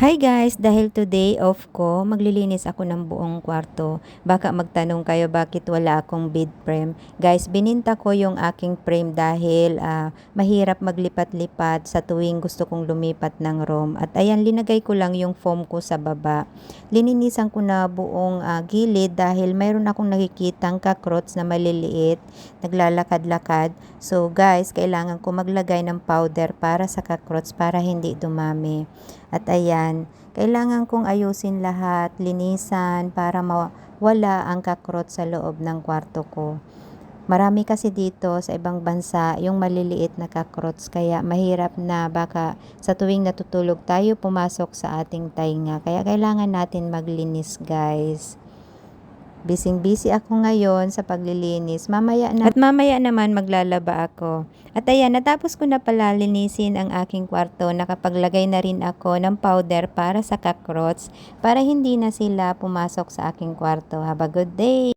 Hi guys! Dahil today off ko, maglilinis ako ng buong kwarto. Baka magtanong kayo bakit wala akong bed frame. Guys, bininta ko yung aking frame dahil mahirap maglipat-lipat sa tuwing gusto kong lumipat ng room. At ayan, linagay ko lang yung foam ko sa baba. Lininisan ko na buong gilid dahil mayroon akong nakikitang cockroach na maliliit, naglalakad-lakad. So guys, kailangan ko maglagay ng powder para sa cockroach para hindi dumami. At ayan, kailangan kong ayusin lahat, linisan para mawala ang cockroach sa loob ng kwarto ko. Marami kasi dito sa ibang bansa yung maliliit na cockroach kaya mahirap na baka sa tuwing natutulog tayo pumasok sa ating tainga. Kaya kailangan natin maglinis guys. Bising-busy ako ngayon sa paglilinis. Mamaya naman maglalaba ako. At ayan, natapos ko na pala linisin ang aking kwarto. Nakapaglagay na rin ako ng powder para sa cockroach para hindi na sila pumasok sa aking kwarto. Have a good day!